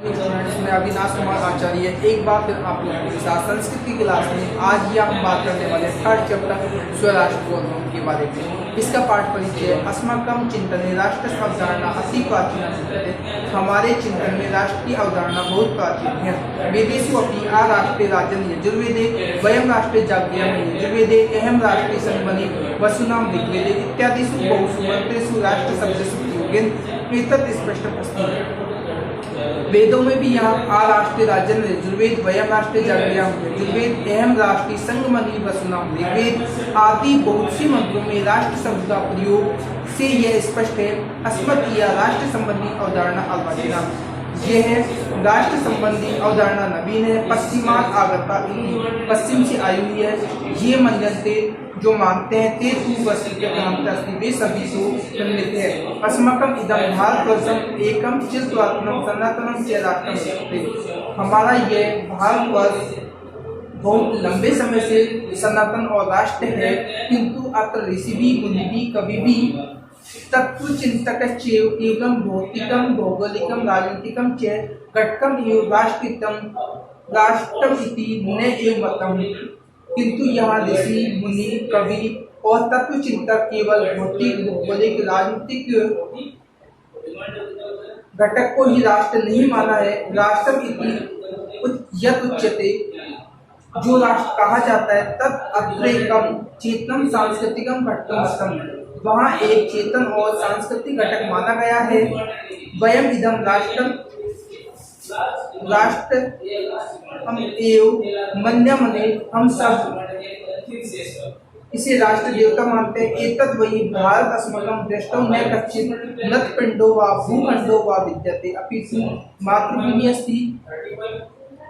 मैं अविनाश कुमार आचार्य। एक बार फिर आप लोगों के साथ संस्कृत की क्लास में आज ही हम बात करने वाले थर्ड चैप्टर स्वराष्ट्र के बारे में। इसका पाठ परिचय अस्माकं चिंतने राष्ट्र अवधारणा अति प्राचीन है। हमारे चिंतन में राष्ट्र की अवधारणा बहुत प्राचीन है। वेदेषु अपि आराष्ट्रे राज्यं यजुर्वेदे वयं राष्ट्रे जागृयं यजुर्वेदे अहम राष्ट्रे संबंधी वसुनां ऋग्वेदे इत्यादिषु बहुषु मंत्रेषु राष्ट्र शब्दस्य प्रयोगेन एतत् स्पष्टम् अस्ति। वेदों में भी यहाँ आ राष्ट्रीय राज्यन यजुर्वेद वयम राष्ट्रीय जागृयाम यजुर्वेद अहम राष्ट्रीय संगमनी वसुनाम ऋग्वेद आदि बहुत सी मंत्रों में राष्ट्र शब्द का प्रयोग से यह स्पष्ट है। अस्मत् या राष्ट्र संबंधी अवधारणा अर्वाचीना, यह है राष्ट्र संबंधी अवधारणा नवीन है। पश्चिमात आगता, पश्चिम से आई हुई है। ये मनते जो मानते हैं ते तू वस्तु के ग्रंथ वे सभी तो खंडित है। अस्माकम इदम भारतवर्षम एकम चिरपुरातनम सनातनम च राष्ट्रम। हमारा यह भारतवर्ष बहुत लंबे समय से सनातन और राष्ट्र है, किंतु अत्र ऋषि भी मुनि भी कभी भी तत्व चिंतक एवं भौतिकम भौगोलिकम राजनीतिकम च घटकम एवं राष्ट्रम इति न एव मतम। किंतु यहाँ ऋषि मुनि कवि और तत्व चिंतक केवल भौतिक भौगोलिक राजनीतिक घटक को ही राष्ट्र नहीं माना है। राष्ट्रम इति यत् उच्यते, जो राष्ट्र कहा जाता है, तत् अत्रेकम चेतनम सांस्कृतिकम घटकम, वहाँ एक चेतन और सांस्कृतिक घटक माना गया है। वयम इदम राष्ट्रम राष्ट्र हम एवं मन्यमने, हम सब इसे राष्ट्र देवता मानते हैं। एतद् वही भारत अस्मकं दृष्टौ न कच्चित् नतपिंडो वा भूखंडो वा विद्यते अपितु मातृभूमि अस्ति।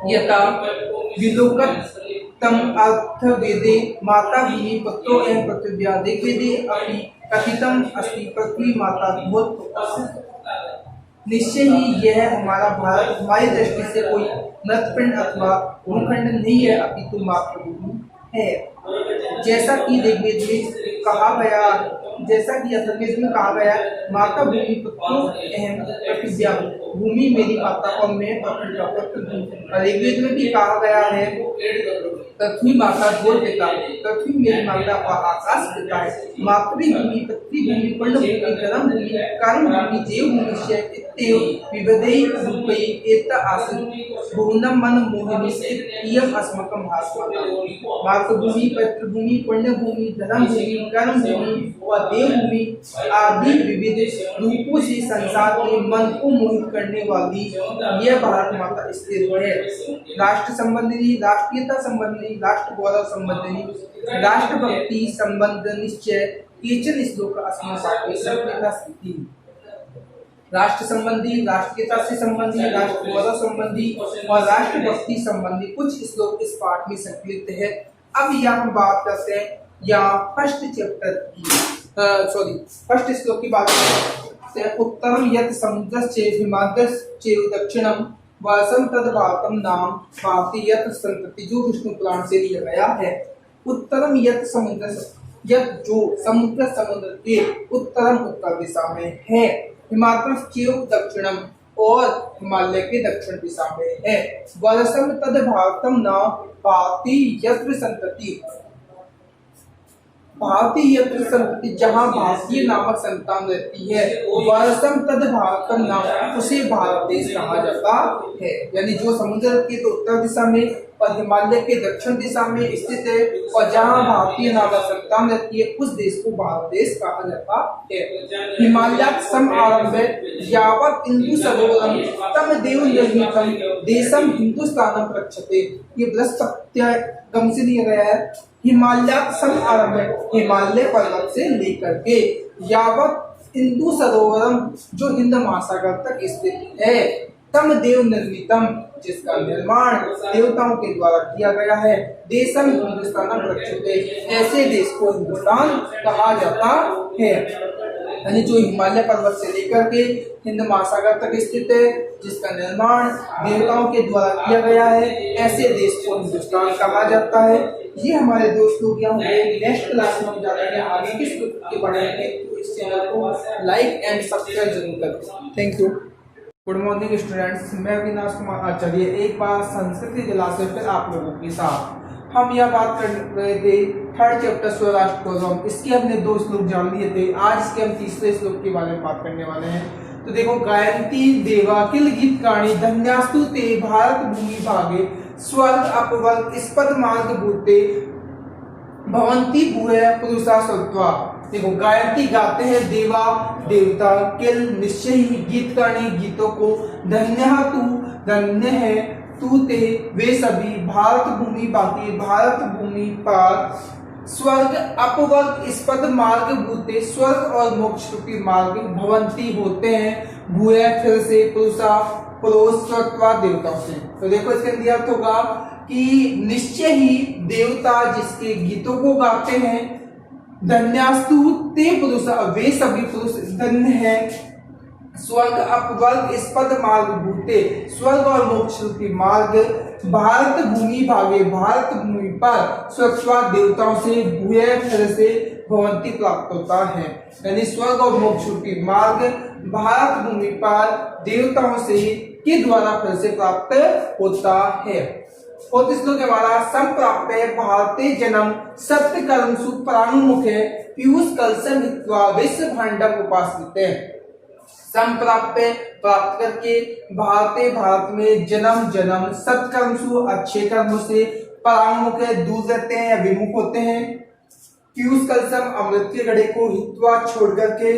यथा विलोकत तम अर्थ वेदे माता भूमि पुत्रो एवं पृथिव्या ऋग्वेदे अपि कथितम अस्ति पृथ्वी माता भूत। निश्चय ही यह हमारा भारत हमारी दृष्टि से कोई नतपिंड अथवा भूखंड नहीं है, अपितु मातृभूमि है। जैसा कि ऋग्वेद में कहा गया, जैसा कि अथर्ववेद में कहा गया, माता भूमि पुत्रो अहम पृथिव्या, भूमि मेरी माता और मैं पृथ्वी का पुत्र। ऋग्वेद में भी कहा गया है पृथ्वी माता गोल पिता, पृथ्वी मेरी माता और आकाश पिता है। मातृभूमि पृथ्वी भूमि पुण्य भूमि धर्म भूमि कर्म भूमि देव भूमि इत्येव विविधै रूपै एत आसीत् भुवनं मन मोहिनी इयम् अस्माकं भाषा। मातृभूमि पृथ्वी पुण्य भूमि धर्म भूमि कर्म भूमि और देव भूमि आदि विविध रूपों से संसार में मन को मोहित करने वाली यह भारत माता स्थिर है। राष्ट्र संबंधी, राष्ट्रीयता संबंधी, राष्ट्र गौरव संबंधी, राष्ट्रभक्ति संबंध निश्चय केचन श्लोक अस्मिन् पाठे संस्कृता स्थिति। राष्ट्र संबंधी, राष्ट्रीयता से संबंधी, राष्ट्र गौरव संबंधी और राष्ट्रभक्ति संबंधी कुछ श्लोक इस पाठ में संकलित है। अब यहाँ हम बात करते हैं यहाँ फर्स्ट चैप्टर की, फर्स्ट श्लोक की बात करते हैं। उत्तरम यत् समुद्रश्च हिमाद्रश्च दक्षिणम वासम तद भारतम नाम भारती यत् संतति, जो विष्णु पुराण से लिया गया है। उत्तरम यत् समुद्र, यत् जो समुद्र, समुद्र के उत्तरम उत्तर दिशा में है, हिमाद्रश्च दक्षिणम और हिमालय के दक्षिण दिशा में है। वर्षम तद भारतम नाम भारती यत्र संतति, भारतीय संतति जहाँ भारतीय नामक संतान रहती है। वर्षम तद भारतम नाम, उसे भारत देश कहा जाता है। यानी जो समुद्र के तो उत्तर दिशा में और हिमालय के दक्षिण दिशा में स्थित है और जहाँ भारतीय नामक संतान रहती है, उस देश को भारत देश कहा जाता है। हिमालय सम आरंभ यावत इंदु सरोवरम तम देव निर्मितम देशम हिंदुस्तानम प्रक्षते। ये बृहस्पत्य गम से लिया गया है। हिमालय सम आरंभ, हिमालय पर्वत से लेकर के यावत इंदु सरोवरम, जो हिंद महासागर तक स्थित है, तम देव निर्मितम, जिसका निर्माण देवताओं के द्वारा किया गया है, देशम हिंदुस्तान प्रक्षते, ऐसे देश को हिंदुस्तान कहा जाता है। यानी जो हिमालय पर्वत से लेकर के हिंद महासागर तक स्थित है, जिसका निर्माण देवताओं के द्वारा किया गया है, ऐसे देश को हिंदुस्तान कहा जाता है। ये हमारे दोस्त लोग यहाँ नेक्स्ट क्लास में हम जाते हैं आगे किस के पढ़ाएंगे। तो इस चैनल को लाइक एंड सब्सक्राइब जरूर करें। Thank you. Good morning students, मैं अविनाश कुमार आचार्य एक बार संस्कृत की क्लास में फिर आप लोगों के साथ हम यह बात कर रहे थे थर्ड चैप्टर स्वराष्ट्र प्रोग्राम। इसके हमने 2 श्लोक जान लिए थे। आज इसके हम तीसरे श्लोक के बारे में बात करने वाले हैं। तो देखो, गायंती देवा किल गीत काणी धन्यास्तु ते भारत भूमि भागे स्वर्ग अपवर्ग स्पद मार्ग भूते भवंती भूय पुरुषा सत्वा। देखो, गायत्री गाते हैं देवा देवता, किल निश्चय ही, गीत गाने गीतों को, धन्य तू धन्य है, तू ते वे सभी, भारत भूमि बाकी भारत भूमि पर, स्वर्ग अपवर्ग स्पद मार्ग भूते स्वर्ग और मोक्ष रूपी मार्ग भवंती होते हैं, भूय फिर से, पुरुषा पुरुषत्वा देवताओं से। तो देखो, इसके अंदर अर्थ होगा कि निश्चय ही देवता जिसके गीतों को गाते हैं, धन्यास्तु ते पुरुष वे सभी पुरुष धन्य है, स्वर्ग अपवर्ग स्पद मार्ग भूते स्वर्ग और मोक्ष रूपी मार्ग, भारत भूमि भागे भारत भूमि पर स्वच्छवा देवताओं से, भूय फिर से, भवंती प्राप्त होता है। यानी स्वर्ग और मोक्ष रूपी मार्ग भारत भूमि पर देवताओं से के द्वारा फिर से प्राप्त होता है। और श्लोक के हमारा संप्राप्त भारतीय जन्म सत्य कर्मसु प्राणुमुखे पीयूष कलशन हित्वा विश्व भांडव उपासित। संप्राप्त प्राप्त करके, भारत में जन्म जन्म सत्कर्मसु अच्छे कर्मों से, प्राणुमुखे दूर रहते हैं या विमुख होते हैं, पीयूष कलशम अमृत के घड़े को, हित्वा छोड़ करके,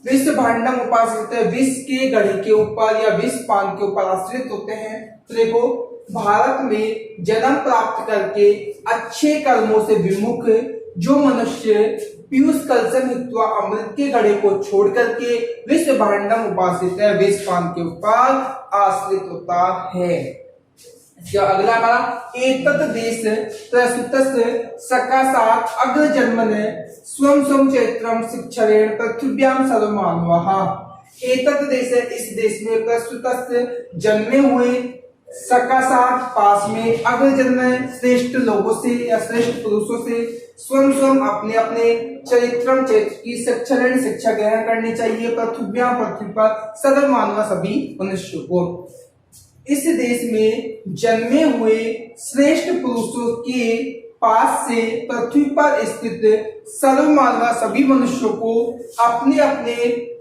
विश्व भांडम उपासित विश्व के घड़े के ऊपर या विश्व पान के ऊपर आश्रित होते हैं। तो देखो, भारत में जन्म प्राप्त करके अच्छे कर्मों से विमुख जो मनुष्य पीयूष कलशन हित्वा अमृत के घड़े को छोड़ करके विश्व भांडम उपासित है विश्व पान के ऊपर आश्रित होता है। अगला हमारा एतत् देश प्रसुतस्य सकाशात् अग्र जन्मने स्वम स्वम चैत्रम शिक्षरेण पृथ्व्याम सर्वमानवः। एतत् देश, इस देश में प्रसुतस्य जन्मे हुए, सकाशात पास में, अग्र जन्म श्रेष्ठ लोगों से या श्रेष्ठ पुरुषों से, स्वयं स्वयं अपने अपने चरित्रम चैत्र की शिक्षण शिक्षा ग्रहण करनी चाहिए, पृथ्व्या पृथ्वी पर सदर मानव सभी मनुष्यों को। इस देश में जन्मे हुए श्रेष्ठ पुरुषों के पास से पृथ्वी पर स्थित सर्व मानव सभी मनुष्यों को अपने अपने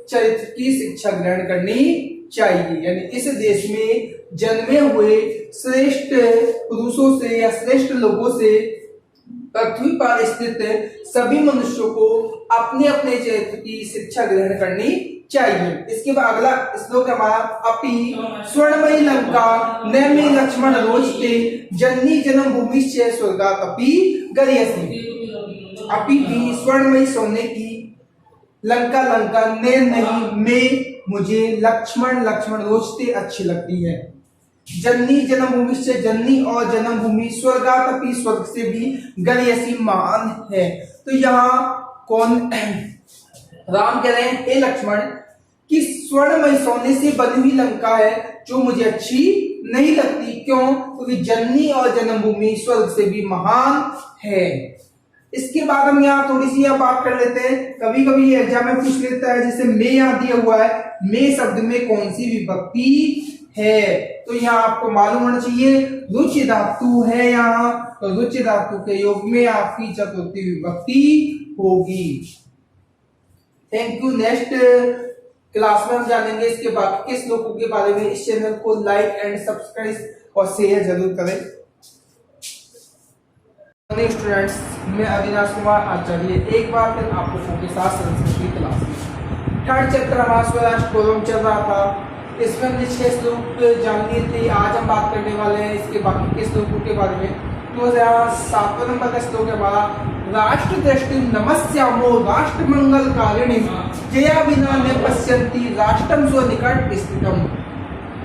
चरित्र की शिक्षा ग्रहण करनी चाहिए। यानी इस देश में जन्मे हुए श्रेष्ठ पुरुषों से या श्रेष्ठ लोगों से पृथ्वी पर स्थित सभी मनुष्यों को अपने अपने चरित्र की शिक्षा ग्रहण करनी चाहिए। इसके बाद अगला श्लोक हमारा, अपि स्वर्णमयी लंका नैमे लक्ष्मण रोचते जननी जन्म भूमिश्च स्वर्गात् अपि गरीयसी। अपि भी स्वर्णमयी सोने की लंका ने नहीं में मुझे लक्ष्मण रोचते अच्छी लगती है, जननी जन्म भूमि से जननी और जन्म भूमि, स्वर्गात् अपि स्वर्ग से भी गरीयसी मान है। तो यहाँ कौन राम कह रहे हैं, हे लक्ष्मण, कि स्वर्णमय सोने से बनी हुई लंका है जो मुझे अच्छी नहीं लगती। क्यों? क्योंकि जननी और जन्मभूमि स्वर्ग से भी महान है। इसके बाद हम यहाँ थोड़ी सी यह बात कर लेते हैं। कभी कभी एग्जाम में पूछ लेता है, जैसे मैं यहाँ दिया हुआ है, मैं शब्द में कौन सी विभक्ति है? तो यहाँ आपको मालूम होना चाहिए रुचि धातु है यहाँ, तो रुचि धातु के योग में आपकी चतुर्थी विभक्ति होगी। Thank you. नेक्स्ट क्लास में हम जानेंगे इसके बाकी के श्लोकों के बारे में। इस चैनल को लाइक एंड सब्सक्राइब और शेयर जरूर करें। स्टूडेंट्स, मैं अविनाश कुमार आचार्य एक बार फिर आप लोगों के साथ संस्कृत की क्लास में थर्ड चैप्टर हमारा स्वराष्ट्र प्रोग्राम चल रहा था। इसमें हमने 6 श्लोक जान लिए थे। आज हम बात करने वाले हैं इसके बाकी के श्लोकों के बारे में। तो 7वां नंबर का श्लोक है हमारा, राष्ट्र दृष्टि नमस्यामो राष्ट्र मंगल कारिणी जया विना न पश्यन्ति राष्ट्रम स्व निकट स्थितम।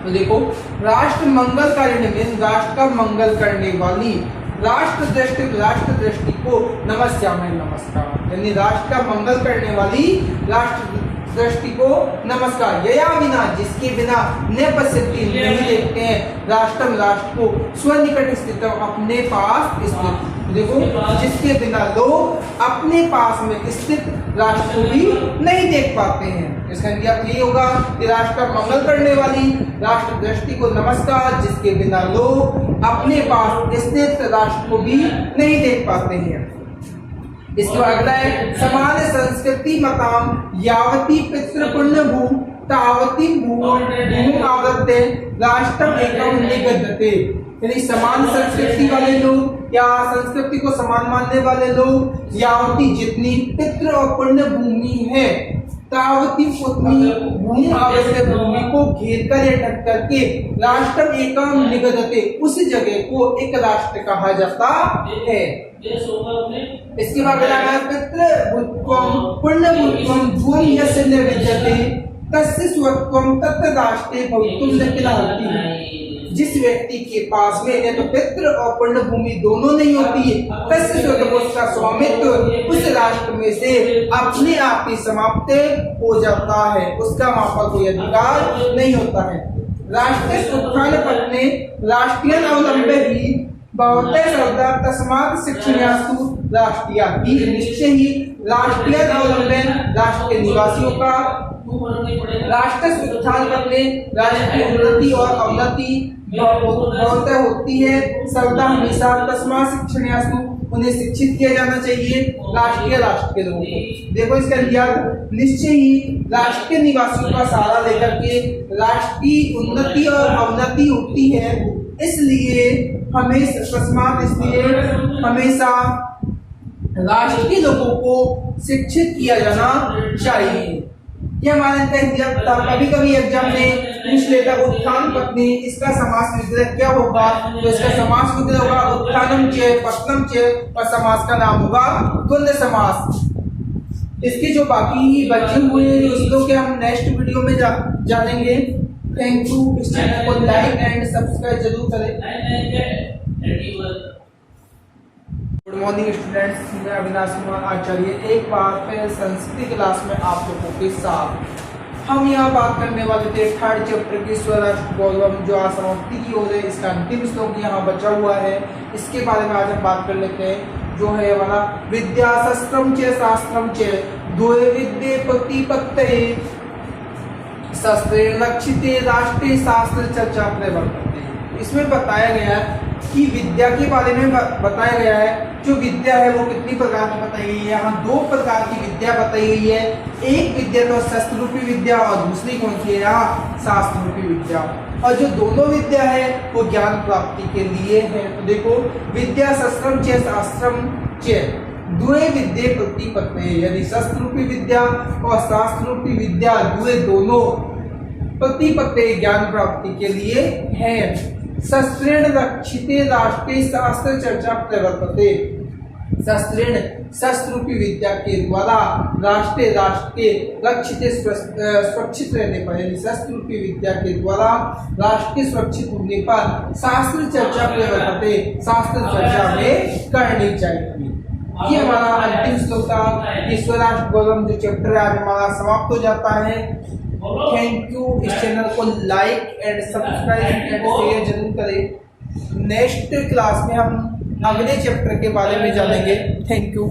तो देखो, राष्ट्र मंगल कारिणी में राष्ट्र का मंगल करने वाली, राष्ट्र दृष्टि को नमस्यामि नमस्कार, यानी राष्ट्र का मंगल करने वाली राष्ट्र दृष्टि को नमस्कार। यया बिना, जिसके बिना न पश्यन्ति नहीं देखते हैं, राष्ट्रम राष्ट्र को, स्वनिकट स्थित अपने पास स्थित। देखो, जिसके बिना लोग अपने पास में स्थित राष्ट्र को भी नहीं देख पाते हैं। इसका अर्थ यही होगा कि राष्ट्र का मंगल करने वाली राष्ट्र दृष्टि को नमस्कार, जिसके बिना लोग अपने पास स्थित राष्ट्र को भी नहीं देख पाते हैं। इसके बाद अगला है समान संस्कृति मताम यावती पितृपुण्य भू तावती भूम आवृत्ते राष्ट्रम एकम निगद्यते। यानी समान संस्कृति वाले लोग या संस्कृति को समान मानने वाले लोग यावती जितनी पितृ और पुण्य भूमि है तावती उतनी भूमि आवश्यक भूमि को घेर कर या ढक करके राष्ट्र एकम निगदते उस जगह को एक राष्ट्र कहा जाता है। इसके बाद पितृ भूत्वम पुण्य भूत्वम भूमि यस्य न विद्यते तस्य स्वत्वम तत्र राष्ट्रे भवितुम न किलाहति। जिस व्यक्ति के पास में या तो पितृ और पुण्य भूमि दोनों नहीं होती है, तस्य स्वत्व उसका स्वामित्व उस राष्ट्र में से अपने आप ही समाप्त हो जाता है, उसका वहां पर कोई अधिकार नहीं होता है। राष्ट्रीय उत्थान पत्ने राष्ट्रीय अवलंबे ही बहुते शब्दा तस्मात् शिक्षणास्तु राष्ट्रीय ही निश्चय ही राष्ट्रीय अवलंबन राष्ट्र के निवासियों का राष्ट्र उत्थान करने राष्ट्र की उन्नति और अवनति बहुत होती है। सर्वदा हमेशा तस्मात् शिक्षणास्तु उन्हें शिक्षित किया जाना चाहिए राष्ट्रीय राष्ट्र के लोगों को। देखो इसका लिहाज निश्चय ही राष्ट्र के निवासियों का सहारा लेकर के राष्ट्र की उन्नति और अवनति होती है, इसलिए हमेशा तस्मात् इसलिए हमेशा राष्ट्र के लोगों को शिक्षित किया जाना चाहिए। ये हमारा एग्जाम था। कभी कभी एग्जाम में पूछ लेता उत्थान पत्नी इसका समास विग्रह क्या होगा, तो इसका समास विग्रह होगा उत्थानम चे पत्नम चे और समास का नाम होगा द्वंद्व समास। इसके जो बाकी बचे हुए उसको के हम नेक्स्ट वीडियो में जानेंगे। Thank you. इस चैनल को लाइक एंड सब्सक्राइब जरूर करें। गुड मॉर्निंग स्टूडेंट्स, मैं अविनाश कुमार आचार्य एक बार फिर संस्कृत क्लास में आप लोगों के साथ हम यहाँ बात करने वाले थे थर्ड चैप्टर की स्वराष्ट्र गौरवम जो आज समाप्ति की ओर है। इसका अंतिम श्लोक यहाँ बचा हुआ है, इसके बारे में आज हम बात कर लेते हैं। जो है वाला विद्या शस्त्रम च शास्त्रम च द्वे विद्ये प्रतिपत्तये शस्त्रे लक्षिते राष्ट्रे शास्त्र चर्चा प्रवर्तते। इसमें बताया गया है कि विद्या के बारे में बताया गया है। जो विद्या है वो कितनी प्रकार की बताई गई है, यहाँ दो प्रकार की विद्या बताई गई है। एक विद्या तो शस्त्र रूपी विद्या और दूसरी कौन सी है यहाँ शास्त्र रूपी विद्या। और जो दोनों विद्या है वो ज्ञान प्राप्ति के लिए है। तो देखो विद्या शस्त्रम च शास्त्रम च द्वे विद्ये प्रतिपत्तये, यदि शस्त्र रूपी विद्या और शास्त्र रूपी विद्या द्वे दोनों प्रतिपत्तये ज्ञान प्राप्ति के लिए है। शस्त्रेण रक्षिते राष्ट्रे शास्त्र चर्चा प्रवर्तते। शस्त्रेण शस्त्र रूपी विद्या के द्वारा राष्ट्र के रक्षित सुरक्षित रहने पर, यानी शस्त्र रूपी विद्या के द्वारा राष्ट्र के सुरक्षित होने पर शास्त्र चर्चा प्रवर्तते, शास्त्र चर्चा में करनी चाहिए। ये हमारा अंतिम श्लोक था। स्वराष्ट्र गौरवम जो चैप्टर है आज हमारा समाप्त हो जाता है। Thank you. इस चैनल को like and subscribe and share जरूर करें। नेक्स्ट क्लास में हम अगले चैप्टर के बारे में जानेंगे। Thank you.